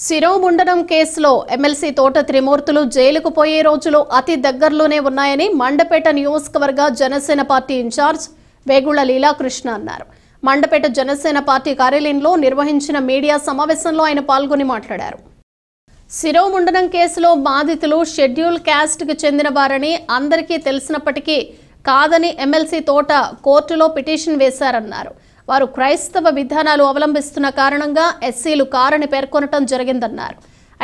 శిరోముండనం కేసులో ఎమ్మెల్సీ తోట త్రిమూర్తులు జైలుకు పోయే రోజులు అతి దగ్గరలోనే ఉన్నాయని మండపేట నియోజకవర్గ జనసేన పార్టీ ఇన్ఛార్జ్ వేగుళ్ల లీలాకృష్ణ అన్నారు. మండపేట జనసేన పార్టీ కార్యాలయంలో నిర్వహించిన మీడియా సమావేశంలో ఆయన పాల్గొని మాట్లాడారు. శిరోముండనం కేసులో బాధితులు షెడ్యూల్ క్యాస్ట్కి చెందిన వారని అందరికీ తెలిసినప్పటికీ కాదని ఎమ్మెల్సీ తోట కోర్టులో పిటిషన్ వేశారన్నారు. వారు క్రైస్తవ విధానాలు అవలంబిస్తున్న కారణంగా ఎస్సీలు కారని పేర్కొనటం జరిగిందన్నారు.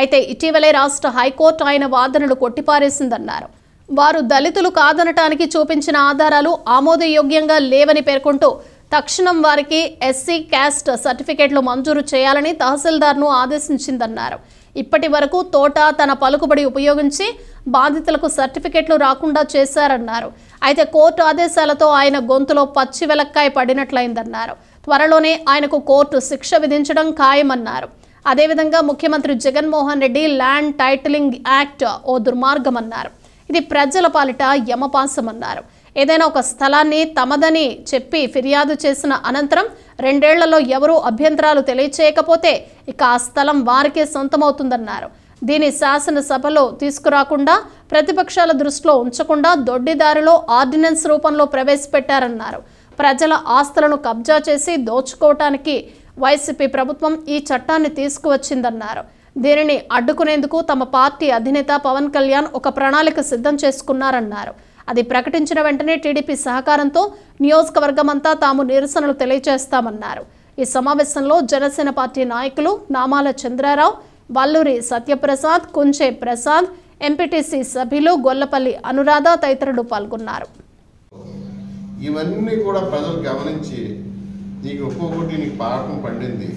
అయితే ఇటీవలే రాష్ట్ర హైకోర్టు ఆయన వాదనలు కొట్టిపారేసిందన్నారు. వారు దళితులు కాదనటానికి చూపించిన ఆధారాలు ఆమోదయోగ్యంగా లేవని పేర్కొంటూ తక్షణం వారికి ఎస్సీ క్యాస్ట్ సర్టిఫికెట్లు మంజూరు చేయాలని తహసీల్దార్ను ఆదేశించిందన్నారు. ఇప్పటి వరకు తోట తన పలుకుబడి ఉపయోగించి బాధితులకు సర్టిఫికెట్లు రాకుండా చేశారన్నారు. అయితే కోర్టు ఆదేశాలతో ఆయన గొంతులో పచ్చి వెలక్కాయ పడినట్లయిందన్నారు. త్వరలోనే ఆయనకు కోర్టు శిక్ష విధించడం ఖాయమన్నారు. అదేవిధంగా ముఖ్యమంత్రి Jaganmohan Reddy land titling act ఓ దుర్మార్గమన్నారు. ఇది ప్రజల పాలిట యమపాసమన్నారు. ఏదైనా ఒక స్థలాన్ని తమదని చెప్పి ఫిర్యాదు చేసిన అనంతరం 2 ఏళ్లలో ఎవరూ అభ్యంతరాలు తెలియచేయకపోతే ఇక ఆ స్థలం వారికే సొంతమవుతుందన్నారు. దీని శాసనసభలో తీసుకురాకుండా ప్రతిపక్షాల దృష్టిలో ఉంచకుండా దొడ్డిదారిలో ఆర్డినెన్స్ రూపంలో ప్రవేశపెట్టారన్నారు. ప్రజల ఆస్తులను కబ్జా చేసి దోచుకోవటానికి వైసీపీ ప్రభుత్వం ఈ చట్టాన్ని తీసుకువచ్చిందన్నారు. దీనిని అడ్డుకునేందుకు తమ పార్టీ అధినేత పవన్ కళ్యాణ్ ఒక ప్రణాళిక సిద్ధం చేసుకున్నారన్నారు. అది ప్రకటించిన వెంటనే టీడీపీ సహకారంతో నియోజకవర్గమంతా తాము నిరసనలు తెలియజేస్తామన్నారు. ఈ సమావేశంలో జనసేన పార్టీ నాయకులు నామాల చంద్రారావు, వల్లూరి సత్యప్రసాద్, కుంచే ప్రసాద్, ఎంపీటీసీ సభ్యులు గొల్లపల్లి అనురాధ తదితరులు పాల్గొన్నారు. ఇవన్నీ కూడా ప్రజలు గమనించి నీకు ఒక్కొక్కటి నీకు పాఠం పండింది.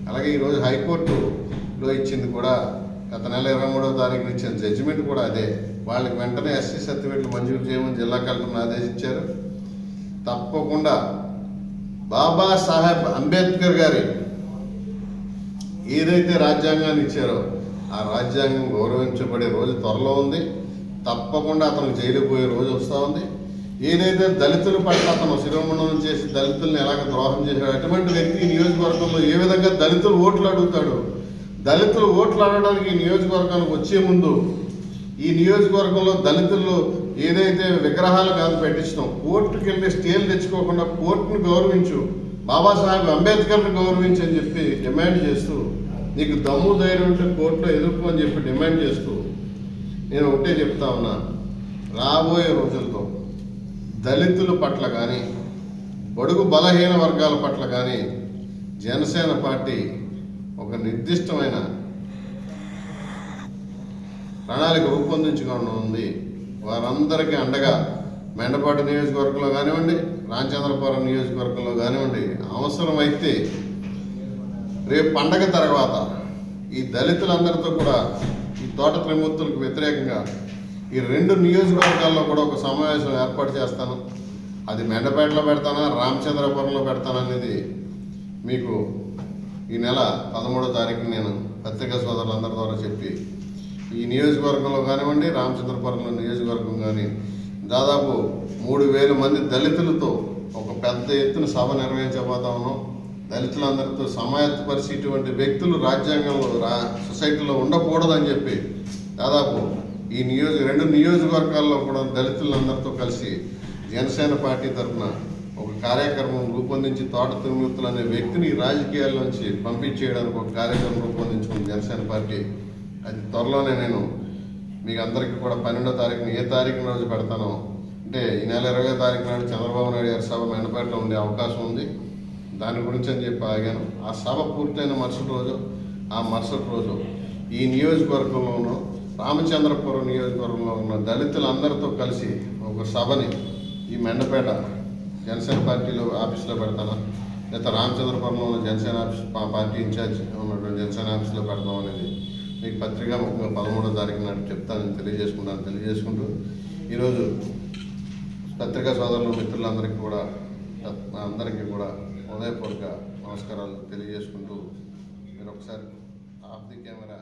అలాగే ఈరోజు హైకోర్టులో ఇచ్చింది కూడా గత నెల 23వ తారీఖున ఇచ్చిన జడ్జిమెంట్ కూడా అదే. వాళ్ళకి వెంటనే ఎస్సీ సర్టిఫికెట్లు మంజూరు చేయమని జిల్లా కలెక్టర్ని ఆదేశించారు. తప్పకుండా బాబాసాహెబ్ అంబేద్కర్ గారి ఏదైతే రాజ్యాంగాన్ని ఇచ్చారో ఆ రాజ్యాంగం గౌరవించబడే రోజు త్వరలో ఉంది. తప్పకుండా అతను జైలుకు పోయే రోజు వస్తూ ఉంది. ఏదైతే దళితుల పట్ల అతను శిరోముండనం చేసి దళితుల్ని ఎలాగ ద్రోహం చేశాడు, అటువంటి వ్యక్తి నియోజకవర్గంలో ఏ విధంగా దళితులు ఓట్లు అడుగుతాడు, దళితులు ఓట్లు అడగడానికి నియోజకవర్గానికి వచ్చే ముందు ఈ నియోజకవర్గంలో దళితులు ఏదైతే విగ్రహాలు కాదు పెట్టించడం, కోర్టుకు వెళ్ళి స్టేలు తెచ్చుకోకుండా కోర్టును గౌరవించు, బాబాసాహెబ్ అంబేద్కర్ని గౌరవించు అని చెప్పి డిమాండ్ చేస్తూ, నీకు దమ్ము ధైర్యం ఉంటే కోర్టులో ఎదుర్కో అని చెప్పి డిమాండ్ చేస్తూ నేను ఒకటే చెప్తా ఉన్నా, రాబోయే రోజులతో దళితుల పట్ల కానీ బడుగు బలహీన వర్గాల పట్ల కానీ జనసేన పార్టీ ఒక నిర్దిష్టమైన ప్రణాళిక రూపొందించుకోవడం ఉంది. వారందరికీ అండగా మెండపాటి నియోజకవర్గంలో కానివ్వండి, రామచంద్రపురం నియోజకవర్గంలో కానివ్వండి, అవసరమైతే రేపు పండగ తర్వాత ఈ దళితులందరితో కూడా ఈ తోట త్రిమూర్తులకు వ్యతిరేకంగా ఈ 2 నియోజకవర్గాల్లో కూడా ఒక సమావేశం ఏర్పాటు చేస్తాను. అది మెండపేటలో పెడతానా, రామచంద్రపురంలో పెడతాననేది మీకు ఈ నెల 13వ తారీఖున నేను పత్రికా సోదరులందరి ద్వారా చెప్పి, ఈ నియోజకవర్గంలో కానివ్వండి, రామచంద్రపురంలో నియోజకవర్గం కానీ దాదాపు 3000 మంది దళితులతో ఒక పెద్ద ఎత్తున సభ నిర్వహించబోతా ఉన్నాం. దళితులందరితో సమాయత్తపరిచి ఇటువంటి వ్యక్తులు రాజ్యాంగంలో సొసైటీలో ఉండకూడదని చెప్పి దాదాపు ఈ 2 నియోజకవర్గాల్లో కూడా దళితులందరితో కలిసి జనసేన పార్టీ తరఫున ఒక కార్యక్రమం రూపొందించి తోట త్రిమూర్తులు అనే వ్యక్తిని రాజకీయాల నుంచి పంపించేయడానికి ఒక కార్యక్రమం రూపొందించుకున్న జనసేన పార్టీ. అది త్వరలోనే నేను మీకు అందరికీ కూడా 12వ తారీఖున ఏ తారీఖున రోజు పెడతానో, అంటే ఈ నెల 20వ తారీఖు నాడు చంద్రబాబు నాయుడు గారి సభ మెండపేటలో ఉండే అవకాశం ఉంది. దాని గురించి అని చెప్పి ఆగాను. ఆ సభ పూర్తయిన మరుసటి రోజు ఈ నియోజకవర్గంలోనూ రామచంద్రపురం నియోజకవర్గంలో ఉన్న దళితులందరితో కలిసి ఒక సభని ఈ మెండపేట జనసేన పార్టీలో ఆఫీసులో పెడతాను, లేదా రామచంద్రపురంలో ఉన్న జనసేన ఆఫీస్ పార్టీ ఇన్ఛార్జ్ ఉన్నటువంటి జనసేన ఆఫీసులో పెడతాం అనేది మీకు పత్రికా ముఖ్యంగా 13వ తారీఖు నాడు చెప్తానని తెలియజేసుకుంటూ ఈరోజు పత్రికా సోదరులు మిత్రులందరికీ కూడా హృదయపూర్వక నమస్కారాలు తెలియజేసుకుంటూ మీరు ఒకసారి ఆఫ్ ది కెమెరా